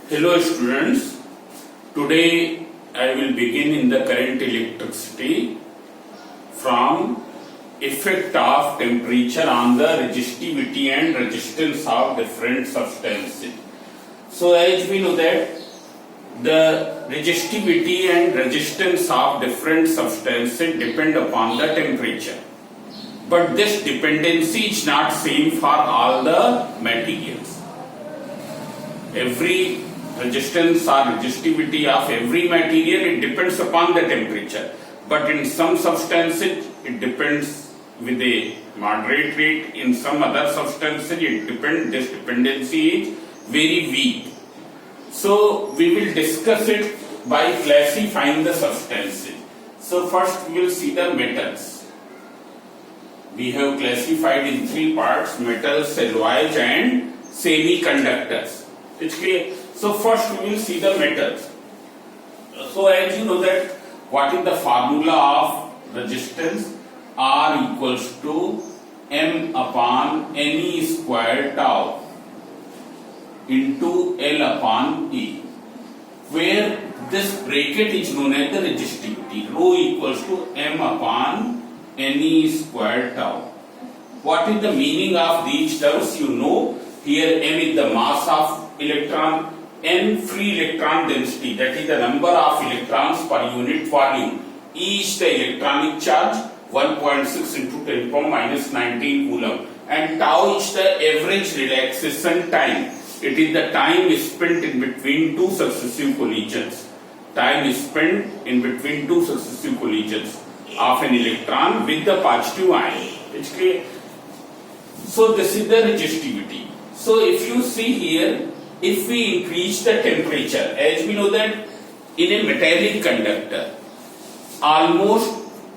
Hello students, today I will begin in the current electricity from effect of temperature on the resistivity and resistance of different substances. So as we know that the resistivity and resistance of different substances depend upon the temperature. But this dependency is not same for all the materials. Every resistance or resistivity of every material, it depends upon the temperature. But in some substances, it depends with a moderate rate. In some other substances, this dependency is very weak. So we will discuss it by classifying the substances. So first we will see the metals. We have classified in three parts: metals, alloys and semiconductors. It's clear? So first we will see the metals. So as you know that what is the formula of resistance? R equals to M upon Ne squared tau into L upon E, where this bracket is known as the resistivity. Rho equals to M upon Ne squared tau. What is the meaning of these terms? You know, here M is the mass of electron, N free electron density, that is the number of electrons per unit volume. E is the electronic charge, 1.6 into 10 power minus 19 coulomb, and tau is the average relaxation time. It is the time spent in between two successive collisions. Time spent in between two successive collisions of an electron with the positive ion. It's clear? So this is the resistivity. So if you see here, if we increase the temperature, as we know that in a metallic conductor, almost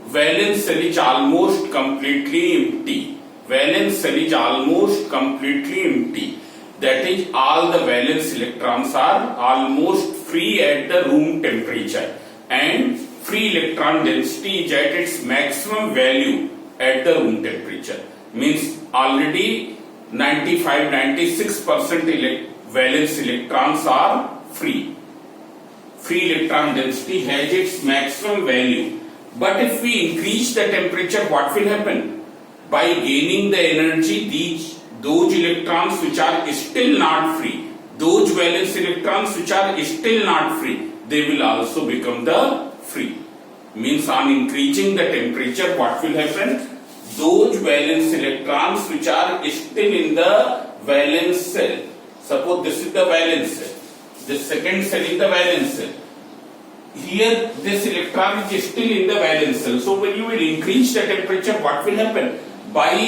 valence cell is almost completely empty. Valence cell is almost completely empty. That is, all the valence electrons are almost free at the room temperature, and free electron density is at its maximum value at the room temperature. Means already 95-96% valence electrons are free. Free electron density has its maximum value. But if we increase the temperature, what will happen? By gaining the energy, those electrons which are still not free, those valence electrons which are still not free, they will also become the free. Means on increasing the temperature, what will happen? Those valence electrons which are still in the valence cell. Suppose this is the valence cell. This second cell is the valence cell. Here this electron is still in the valence cell. So when you will increase the temperature, what will happen? By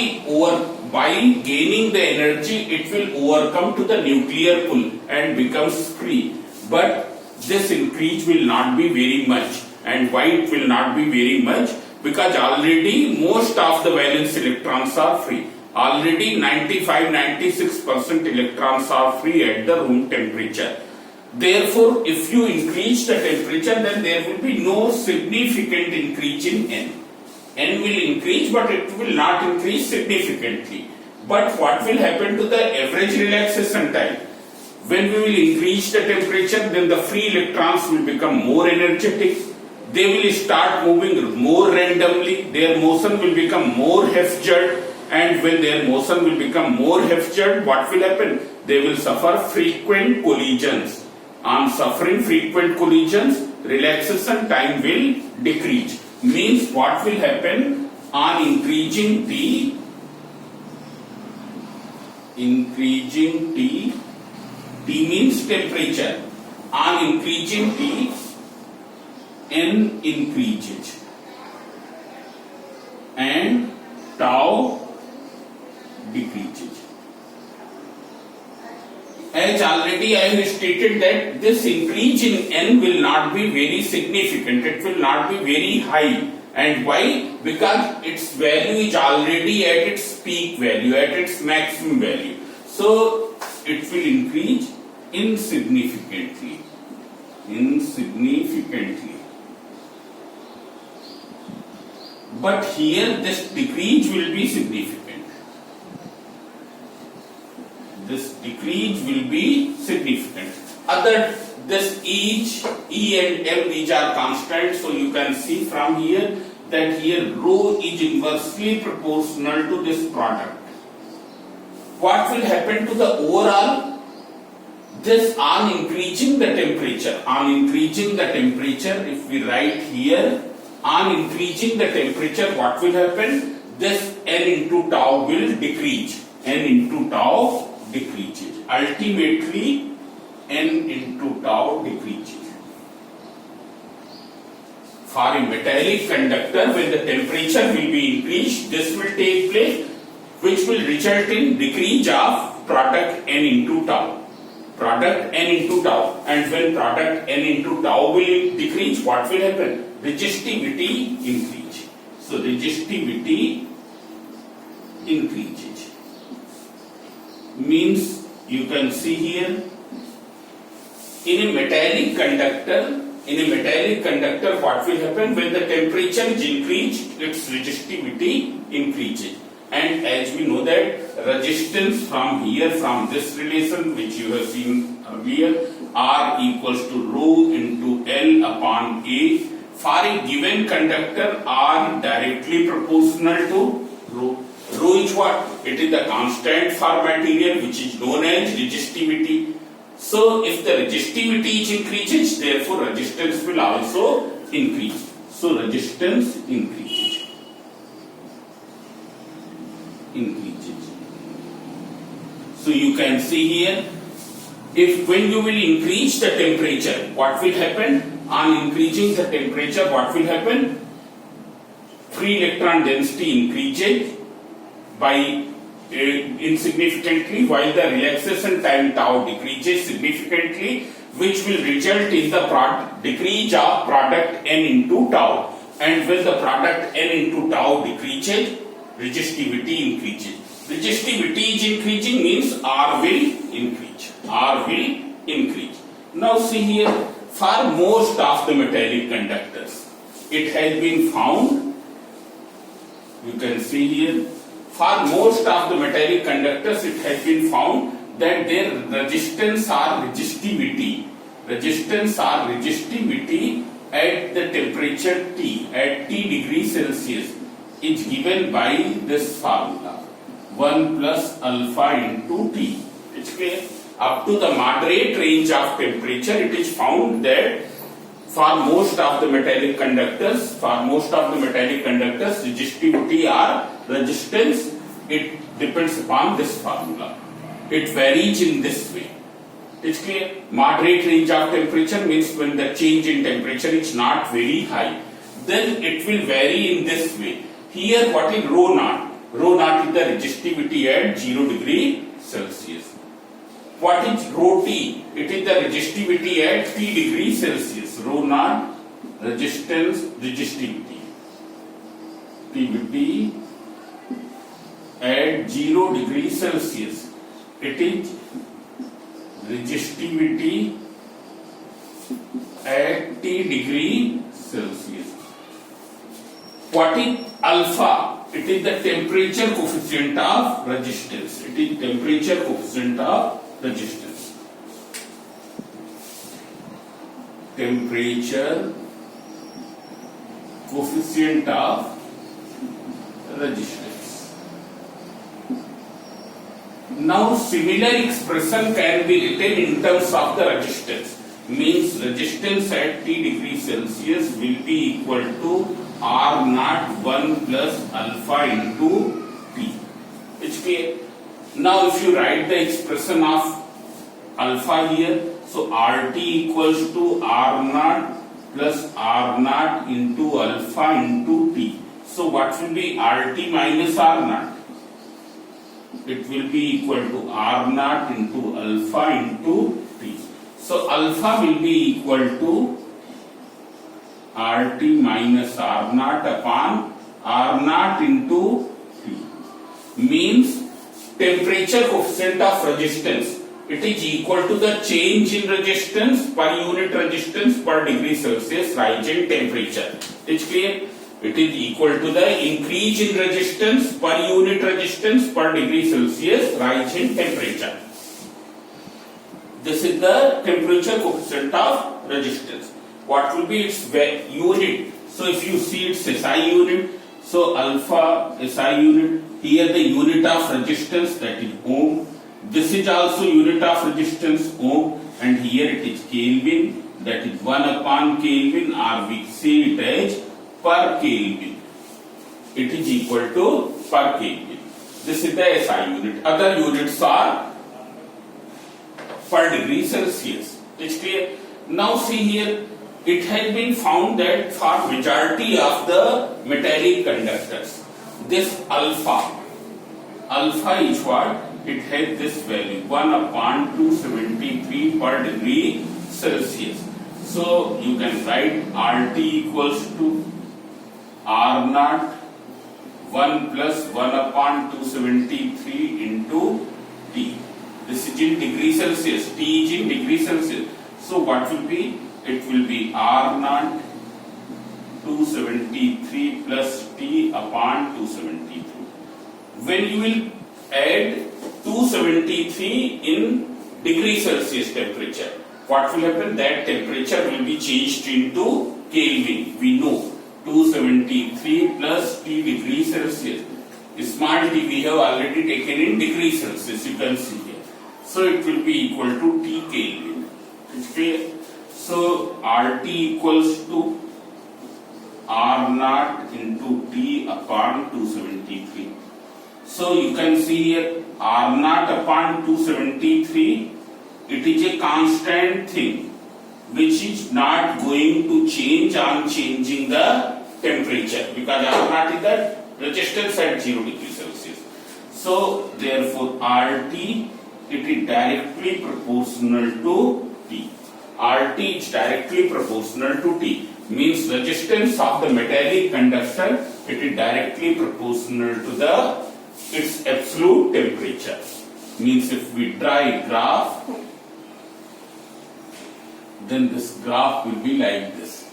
gaining the energy, it will overcome to the nuclear pull and becomes free. But this increase will not be very much. And why it will not be very much? Because already most of the valence electrons are free. Already 95-96% electrons are free at the room temperature. Therefore, if you increase the temperature, then there will be no significant increase in N. N will increase, but it will not increase significantly. But what will happen to the average relaxation time? When we will increase the temperature, then the free electrons will become more energetic. They will start moving more randomly. Their motion will become more Hepzerd. And when their motion will become more Hepzerd, what will happen? They will suffer frequent collisions. On suffering frequent collisions, relaxation time will decrease. Means what will happen? On increasing T, T means temperature. On increasing T, N increases and tau decreases. As already I have stated that this increase in N will not be very significant. It will not be very high. And why? Because its value is already at its peak value, at its maximum value. So it will increase insignificantly. But here this decrease will be significant. This decrease will be significant. Other, this each E and M, these are constants, so you can see from here that here rho is inversely proportional to this product. What will happen to the overall? This on increasing the temperature, if we write here, on increasing the temperature, what will happen? This N into tau will decrease. N into tau decreases. Ultimately, N into tau decreases. For a metallic conductor, when the temperature will be increased, this will take place, which will result in decrease of product N into tau. Product N into tau. And when product N into tau will decrease, what will happen? Resistivity increase. So resistivity increases. Means you can see here, in a metallic conductor, what will happen? When the temperature is increased, its resistivity increases. And as we know that resistance from here, from this relation which you have seen earlier, R equals to rho into L upon A. For a given conductor, R is directly proportional to rho. Rho is what? It is the constant for material which is known as resistivity. So if the resistivity is increases, therefore resistance will also increase. So resistance increases. So you can see here, if when you will increase the temperature, what will happen? On increasing the temperature, what will happen? Free electron density increases by insignificantly, while the relaxation time tau decreases significantly, which will result in the decrease of product N into tau. And when the product N into tau decreases, resistivity increases. Resistivity is increasing means R will increase. R will increase. Now see here, for most of the metallic conductors, it has been found, you can see here, for most of the metallic conductors, it has been found that their resistance or resistivity at the temperature T, at T degrees Celsius, is given by this formula, 1 plus alpha into T. It's clear? Up to the moderate range of temperature, it is found that for most of the metallic conductors, resistivity or resistance, it depends upon this formula. It varies in this way. It's clear? Moderate range of temperature means when the change in temperature is not very high, then it will vary in this way. Here, what is rho naught? Rho naught is the resistivity at 0 degree Celsius. What is rho T? It is the resistivity at T degree Celsius. Rho naught, resistivity at 0 degree Celsius. It is resistivity at T degree Celsius. What is alpha? It is the temperature coefficient of resistance. It is temperature coefficient of resistance. Temperature coefficient of resistance. Now similar expression can be written in terms of the resistance. Means resistance at T degree Celsius will be equal to R naught 1 plus alpha into T. It's clear? Now if you write the expression of alpha here, so RT equals to R naught plus R naught into alpha into T. So what will be RT minus R naught? It will be equal to R naught into alpha into T. So alpha will be equal to RT minus R naught upon R naught into T. Means temperature coefficient of resistance. It is equal to the change in resistance per unit resistance per degree Celsius rise in temperature. It's clear? It is equal to the increase in resistance per unit resistance per degree Celsius rise in temperature. This is the temperature coefficient of resistance. What will be its unit? So if you see its SI unit, so alpha SI unit, here the unit of resistance, that is ohm. This is also unit of resistance, ohm, and here it is Kelvin, that is 1 upon Kelvin, or we say it as per Kelvin. It is equal to per Kelvin. This is the SI unit. Other units are per degree Celsius. It's clear? Now see here, it has been found that for majority of the metallic conductors, this alpha is what? It has this value 1 upon 273 per degree Celsius. So you can write RT equals to R naught 1 plus 1 upon 273 into T. This is in degree Celsius. T is in degree Celsius. So what will be? It will be R naught 273 plus T upon 273. When you will add 273 in degree Celsius temperature, what will happen? That temperature will be changed into Kelvin. We know 273 plus T degree Celsius. Small t we have already taken in degree Celsius. You can see here. So it will be equal to T Kelvin. It's clear? So RT equals to R naught into T upon 273. So you can see here R naught upon 273. It is a constant thing which is not going to change on changing the temperature, because R naught is the resistance at 0 degrees Celsius. So therefore RT, it is directly proportional to T. RT is directly proportional to T, means resistance of the metallic conductor, it is directly proportional to its absolute temperature. Means if we draw a graph, then this graph will be like this.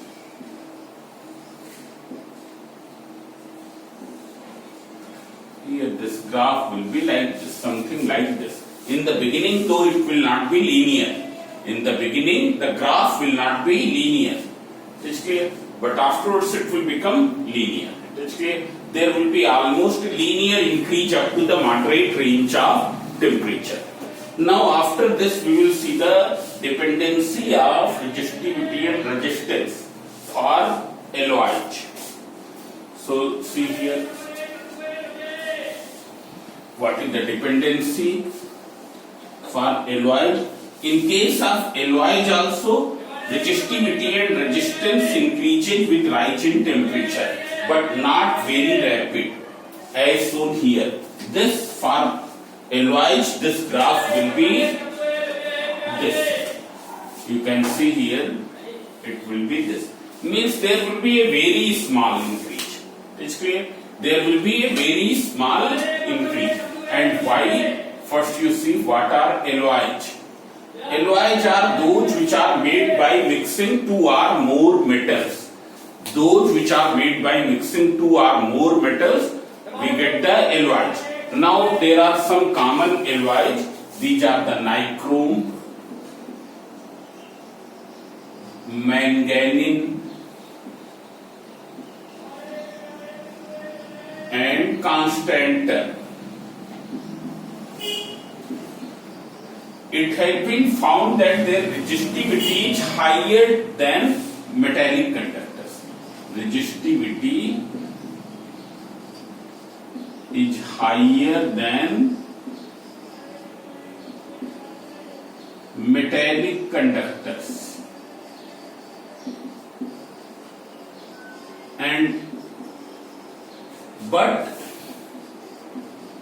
Here this graph will be like this, something like this. In the beginning, though, it will not be linear. In the beginning, the graph will not be linear. It's clear? But afterwards, it will become linear. It's clear? There will be almost linear increase up to the moderate range of temperature. Now, after this, we will see the dependency of resistivity and resistance for LOH. So, see here, what is the dependency for LOH? In case of LOH also, resistivity and resistance increases with rise in temperature, but not very rapid, as shown here. This for LOH, this graph will be this. You can see here, it will be this. Means there will be a very small increase. It's clear? There will be a very small increase. And why? First you see what are LOH. LOH are those which are made by mixing two or more metals. Those which are made by mixing two or more metals, we get the LOH. Now there are some common LOH. These are the nichrome, manganese, and constantan. It has been found that their resistivity is higher than metallic conductors. Resistivity is higher than metallic conductors. But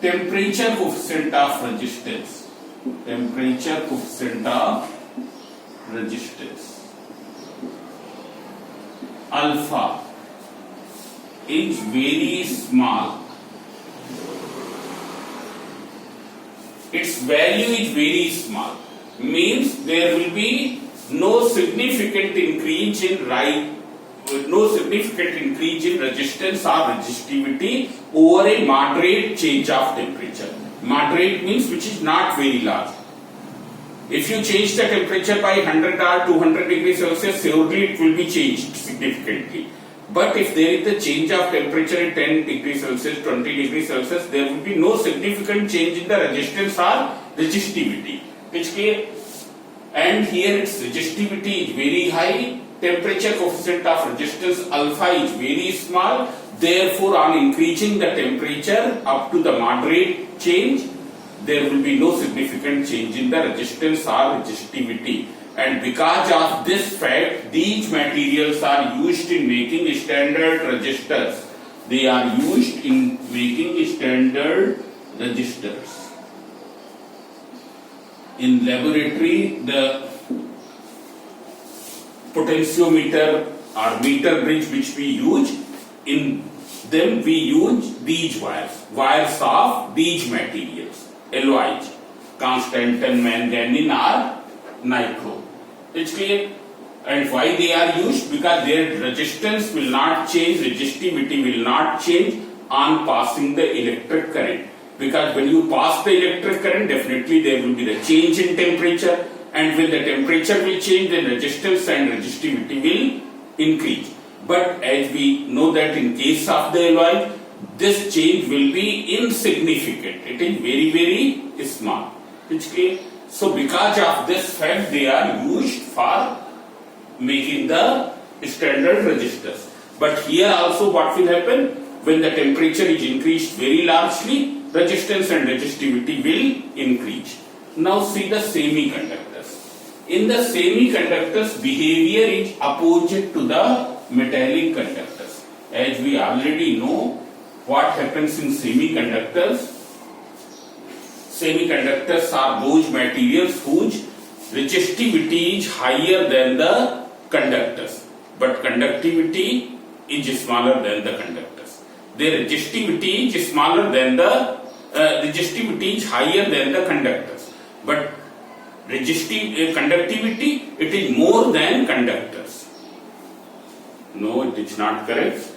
temperature coefficient of resistance, alpha is very small. Its value is very small. Means there will be no significant increase in resistance or resistivity over a moderate change of temperature. Moderate means which is not very large. If you change the temperature by 100 or 200 degrees Celsius, surely it will be changed significantly. But if there is a change of temperature in 10 degrees Celsius, 20 degrees Celsius, there will be no significant change in the resistance or resistivity. Which clear? And here its resistivity is very high, temperature coefficient of resistance alpha is very small. Therefore, on increasing the temperature up to the moderate change, there will be no significant change in the resistance or resistivity. And because of this fact, these materials are used in making standard resistors. They are used in making standard resistors. In laboratory, the potentiometer or meter bridge which we use, in them we use these wires of these materials. Alloys, Constantan, manganese or nitro. It's clear? And why they are used? Because their resistance will not change, resistivity will not change on passing the electric current. Because when you pass the electric current, definitely there will be the change in temperature, and when the temperature will change, then resistance and resistivity will increase. But as we know that in case of the alloy, this change will be insignificant. It is very, very small. It's clear? So because of this fact, they are used for making the standard resistors. But here also what will happen? When the temperature is increased very largely, resistance and resistivity will increase. Now see the semiconductors. In the semiconductors, behavior is opposite to the metallic conductors. As we already know, what happens in semiconductors? Semiconductors are those materials whose resistivity is higher than the conductors, but conductivity is smaller than the conductors. Their resistivity is smaller than the resistivity is higher than the conductors, but conductivity it is more than conductors. No, it is not correct.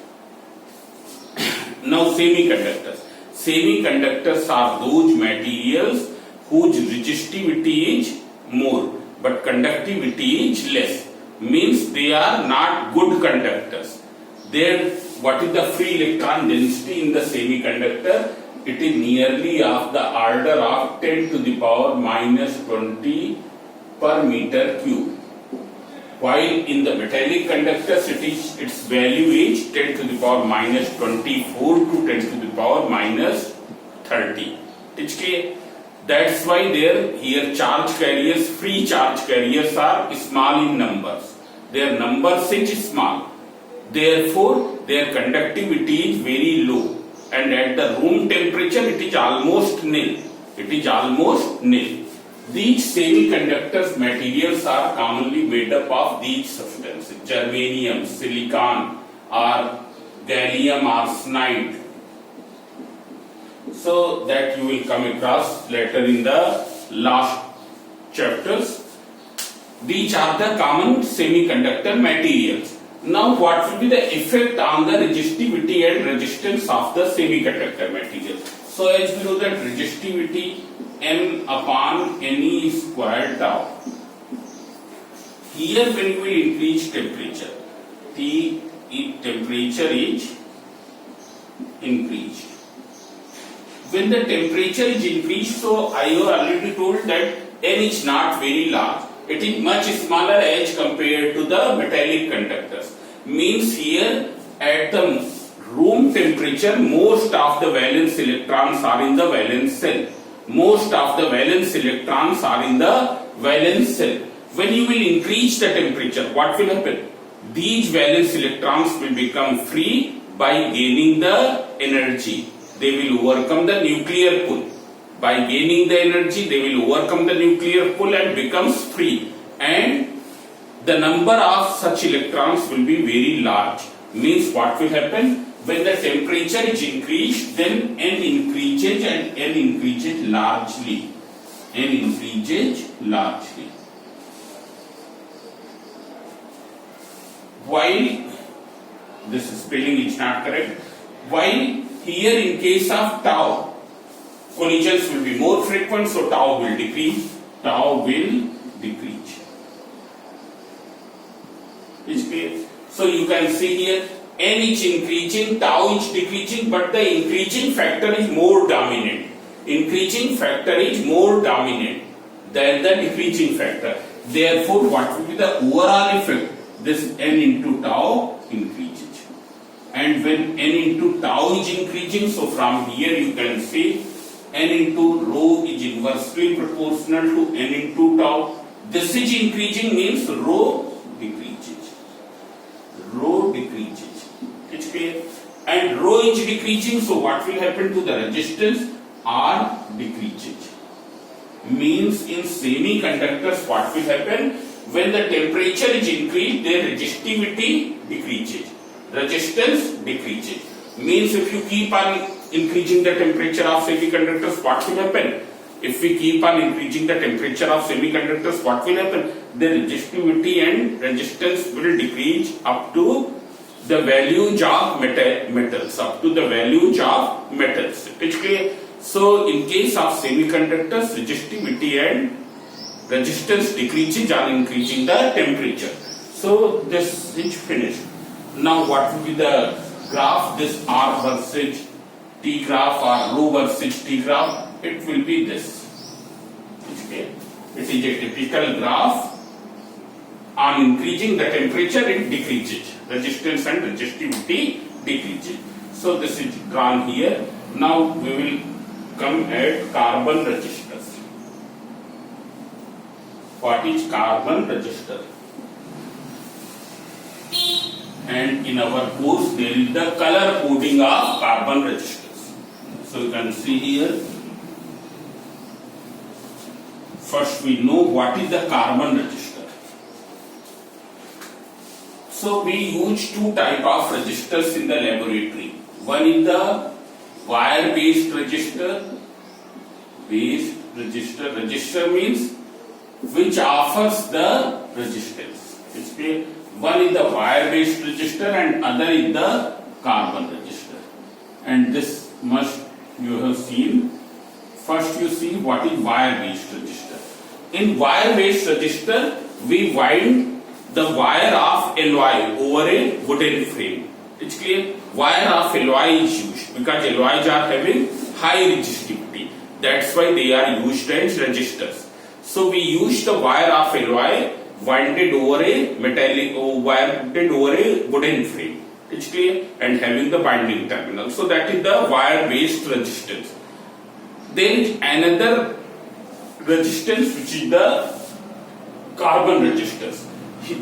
Now semiconductors. Semiconductors are those materials whose resistivity is more, but conductivity is less. Means they are not good conductors. There, what is the free electron density in the semiconductor? It is nearly of the order of 10 to the power minus 20 per meter cube. While in the metallic conductors, its value is 10 to the power minus 24 to 10 to the power minus 30. It's clear? That's why here charge carriers, free charge carriers are small in numbers. Their numbers is small. Therefore, their conductivity is very low. And at the room temperature, it is almost nil. It is almost nil. These semiconductors materials are commonly made up of these substances: germanium, silicon, or gallium arsenide. So that you will come across later in the last chapters. These are the common semiconductor materials. Now what will be the effect on the resistivity and resistance of the semiconductor materials? So as we know that resistivity M upon Ne squared tau. Here when you will increase temperature, temperature is increased. When the temperature is increased, so I have already told that N is not very large. It is much smaller as compared to the metallic conductors. Means here at the room temperature, most of the valence electrons are in the valence shell. Most of the valence electrons are in the valence shell. When you will increase the temperature, what will happen? These valence electrons will become free by gaining the energy. They will overcome the nuclear pull. By gaining the energy, they will overcome the nuclear pull and becomes free. And the number of such electrons will be very large. Means what will happen? When the temperature is increased, then N increases and N increases largely. N increases largely. While this spelling is not correct, while here in case of tau, collisions will be more frequent, so tau will decrease. tau will decrease. Is clear? So you can see here n is increasing, tau is decreasing, but the increasing factor is more dominant. Increasing factor is more dominant than the decreasing factor. Therefore, what will be the overall effect? This n into tau increases. And when n into tau is increasing, so from here you can see n into rho is inversely proportional to n into tau. This is increasing means rho decreases. Rho decreases. It's clear? And rho is decreasing, so what will happen to the resistance? R decreases. Means in semiconductors what will happen? When the temperature is increased, their resistivity decreases. Resistance decreases. Means if you keep on increasing the temperature of semiconductors, what will happen? If we keep on increasing the temperature of semiconductors, what will happen? The resistivity and resistance will decrease up to the values of metals, up to the values of metals. It's clear? So in case of semiconductors, resistivity and resistance decreases on increasing the temperature. So this is finished. Now what will be the graph? This R versus T graph or rho versus T graph? It will be this. Okay. It is a typical graph. On increasing the temperature, it decreases. Resistance and resistivity decreases. So this is drawn here. Now we will come at carbon resistors. What is carbon resistor? And in our course there is the color coding of carbon resistors. So you can see here. First we know what is the carbon resistor. So we use two type of resistors in the laboratory. One is the wire based resistor. Resistor means which offers the resistance. It's clear? One is the wire based resistor and other is the carbon resistor. And this must you have seen. First you see what is wire based resistor. In wire based resistor we wind the wire of alloy over a wooden frame. It's clear? Wire of alloy is used because alloys are having high resistivity. That's why they are used as resistors. So we use the wire of alloy winded over a winded over a wooden frame. It's clear? And having the binding terminal. So that is the wire based resistance. Then another resistance which is the carbon resistors.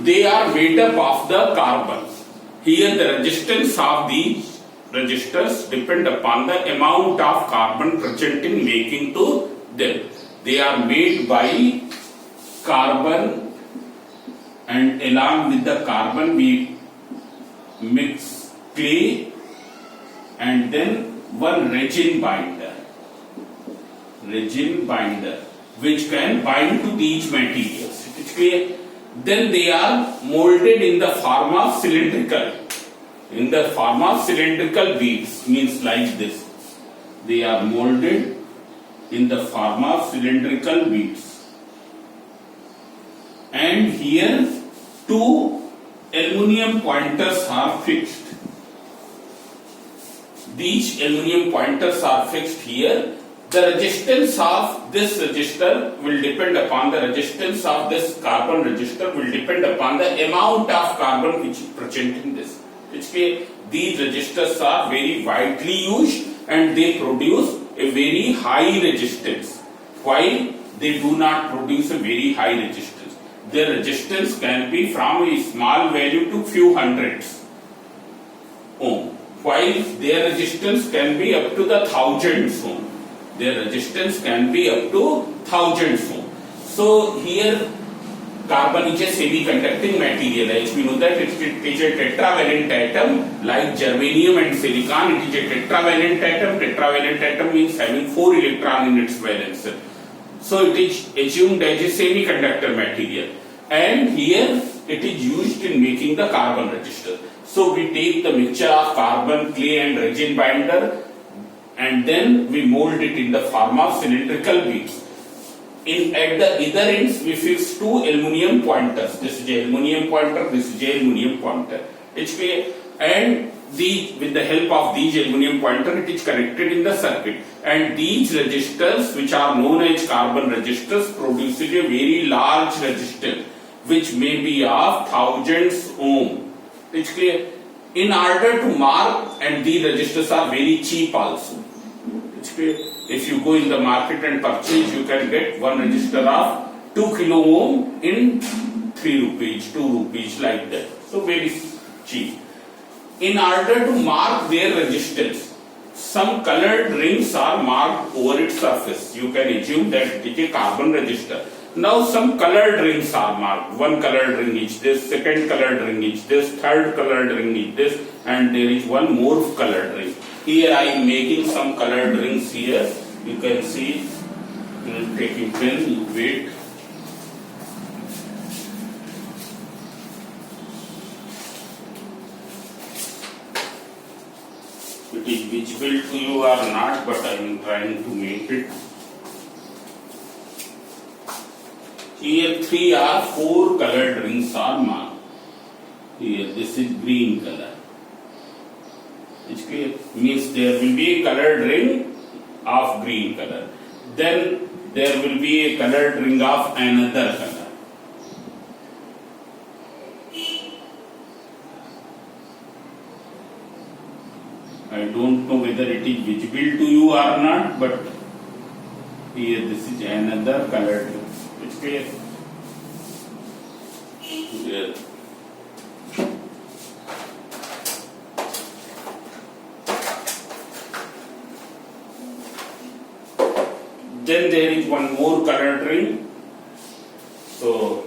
They are made up of the carbon. Here the resistance of these resistors depend upon the amount of carbon present in making to them. They are made by carbon, and along with the carbon we mix clay and then one resin binder which can bind to these materials. It's clear? Then they are molded in the form of cylindrical beads, means like this. They are molded in the form of cylindrical beads. And here two aluminum pointers are fixed. These aluminum pointers are fixed here. The resistance of this resistor will depend upon the resistance of this carbon resistor will depend upon the amount of carbon which is present in this. It's clear? These resistors are very widely used and they produce a very high resistance. While they do not produce a very high resistance. Their resistance can be from a small value to few hundreds ohm. While their resistance can be up to the thousands ohm. Their resistance can be up to thousands ohm. So here carbon is a semiconducting material. As we know that it is a tetravalent atom like germanium and silicon. It is a tetravalent atom. Tetravalent atom means having 4 electrons in its valence. So it is assumed as a semiconductor material. And here it is used in making the carbon resistor. So we take the mixture of carbon, clay and resin binder and then we mold it in the form of cylindrical beads. In at the either ends we fix two aluminum pointers. This is a aluminum pointer, this is a aluminum pointer. It's clear? And with the help of these aluminum pointer, it is connected in the circuit. And these resistors, which are known as carbon resistors, produces a very large resistance, which may be of thousands ohm. It's clear? In order to mark, and these resistors are very cheap also. It's clear? If you go in the market and purchase, you can get one resistor of 2 kilo ohm in 3 rupees, 2 rupees, like that. So very cheap. In order to mark their resistance, some colored rings are marked over its surface. You can assume that it is a carbon resistor. Now some colored rings are marked. One colored ring is this, second colored ring is this, third colored ring is this, and there is one more colored ring. Here I am making some colored rings here. You can see. You will take a pen, you wait. It is visible to you or not, but I am trying to make it. Here 3 or 4 colored rings are marked. Here this is green color. It's clear? Means there will be a colored ring of green color. Then there will be a colored ring of another color. I don't know whether it is visible to you or not, but here this is another colored ring. It's clear? Here. Then there is one more colored ring. So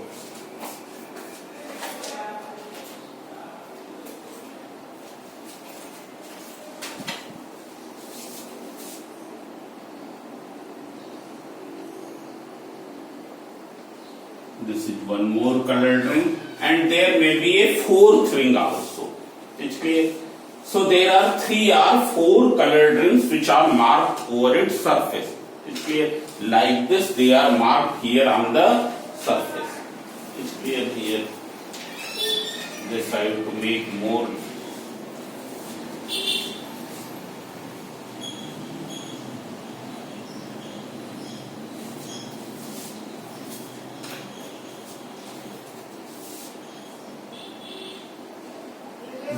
this is one more colored ring, and there may be a 4th ring also. It's clear? So there are 3 or 4 colored rings which are marked over its surface. It's clear? Like this, they are marked here on the surface. It's clear here. This I have to make more.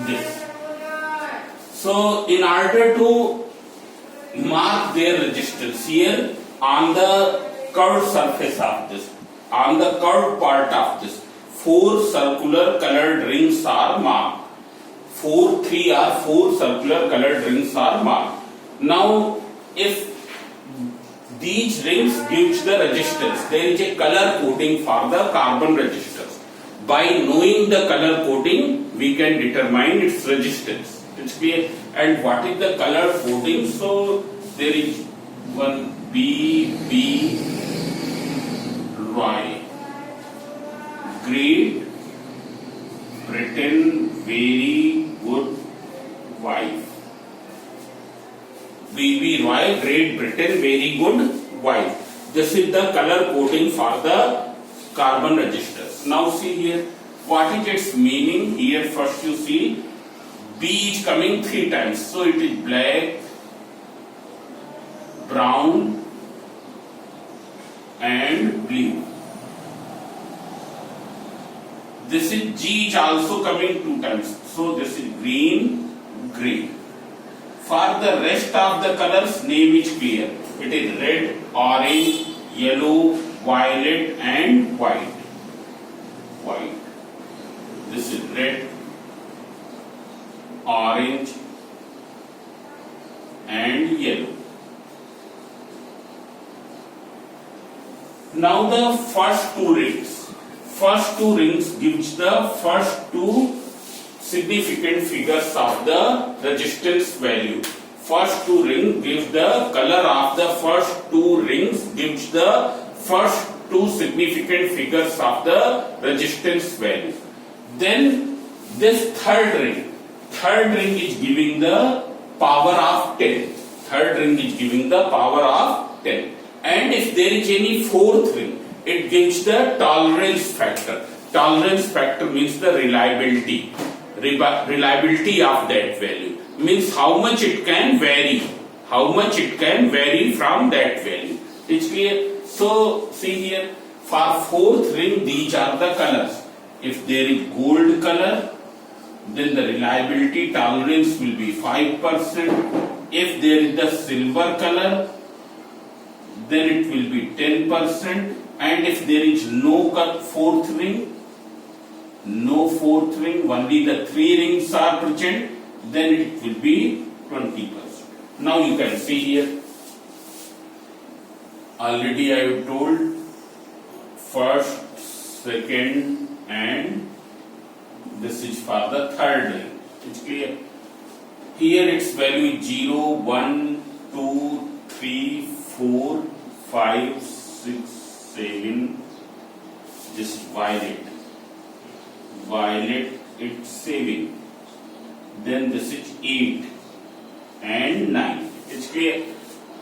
This. So in order to mark their resistance here on the curved surface of this, on the curved part of this, 4 circular colored rings are marked. 3 or 4 circular colored rings are marked. Now if these rings gives the resistance, there is a color coding for the carbon resistors. By knowing the color coding, we can determine its resistance. It's clear? And what is the color coding? So there is one BB Roy, Great Britain, very good wife. BB Roy, Great Britain, very good wife. This is the color coding for the carbon resistors. Now see here, what is its meaning? Here first you see B is coming 3 times. So it is black, brown and blue. This is G is also coming 2 times. So this is green, grey. For the rest of the colors, name is clear. It is red, orange, yellow, violet and white. White. This is red, orange and yellow. Now the first 2 rings. First 2 rings gives the first 2 significant figures of the resistance value. First 2 rings gives the color of the first 2 rings gives the first 2 significant figures of the resistance value. Then this third ring is giving the power of 10. Third ring is giving the power of 10. And And if there is any fourth ring, it gives the tolerance factor. Tolerance factor means the reliability. Reliability of that value means how much it can vary. How much it can vary from that value. It's clear? So see here, for fourth ring these are the colors. If there is gold color, then the reliability tolerance will be 5%. If there is the silver color, then it will be 10%. And if there is no fourth ring, only the three rings are present, then it will be 20%. Now you can see here, already I have told first, second and this is for the third ring. It's clear? Here its value is 0, 1, 2, 3, 4, 5, 6, 7. This violet. Violet it's 7. Then this is 8 and 9. It's clear?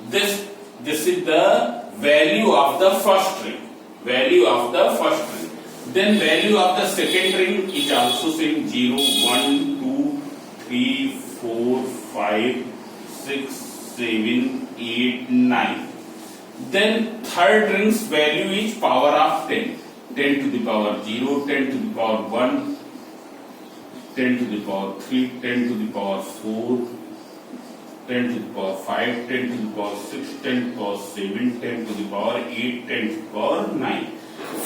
This is the value of the first ring. Value of the first ring. Then value of the second ring is also same 0, 1, 2, 3, 4, 5, 6, 7, 8, 9. Then third ring's value is power of 10. 10 to the power 0, 10 to the power 1, 10 to the power 3, 10 to the power 4, 10 to the power 5, 10 to the power 6, 10 to the power 7, 10 to the power 8, 10 to the power 9.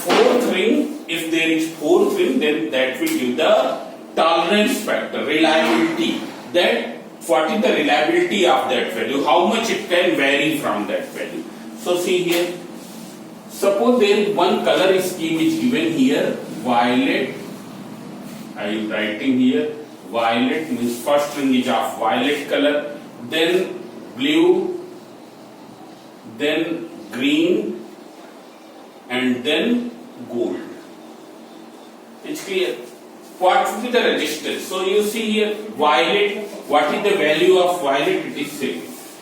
Fourth ring, if there is fourth ring, then that will give the tolerance factor, reliability. That what is the reliability of that value, how much it can vary from that value. So see here, suppose there is one color scheme is given here, violet. I am writing here, violet means first ring is of violet color, then blue, then green, and then gold. It's clear? What will be the resistance? So you see here, violet, what is the value of violet? It is 6.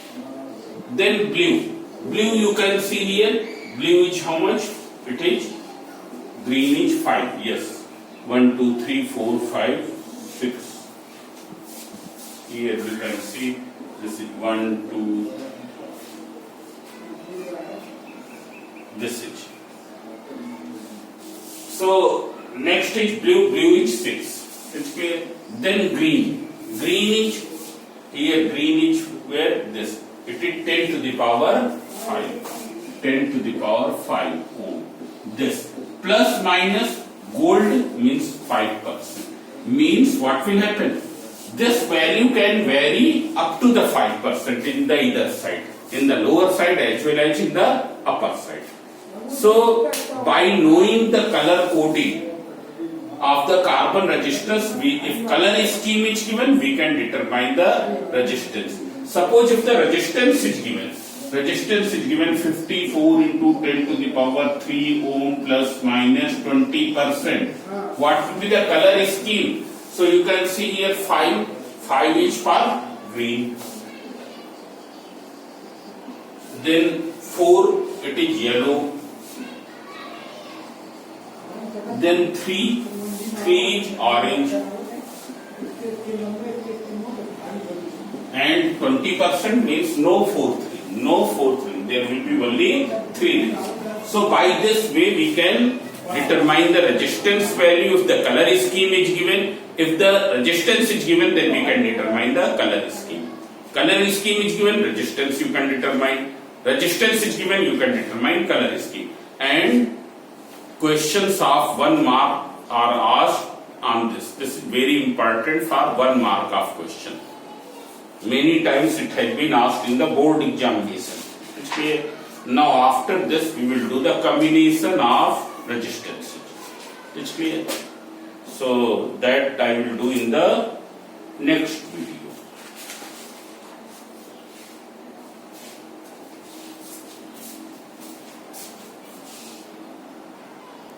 Then blue. Blue you can see here, blue is how much? It is, green is 5, yes. 1, 2, 3, 4, 5, 6. Here we can see, this is 1, 2, this is. So next is blue, blue is 6. It's clear? Then green. Green is, here green is where this. It is 10 to the power 5. 10 to the power 5 ohm. This. Plus minus gold means 5%. Means what will happen? This value can vary up to the 5% in the either side. In the lower side as well as in the upper side. So by knowing the color coding of the carbon resistance, if color scheme is given, we can determine the resistance. Suppose if the resistance is given 54 into 10 to the power 3 ohm plus minus 20%. What will be the color scheme? So you can see here 5 is for green. Then 4, it is yellow. Then 3 is orange. And 20% means no fourth ring. No fourth ring. There will be only 3 rings. So by this way we can determine the resistance value if the color scheme is given. If the resistance is given, then we can determine the color scheme. Color scheme is given, resistance you can determine. Resistance is given, you can determine color scheme. And questions of 1 mark are asked on this. This is very important for 1 mark of question. Many times it has been asked in the board examination. It's clear? Now after this we will do the combination of resistance. It's clear? So that I will do in the next video.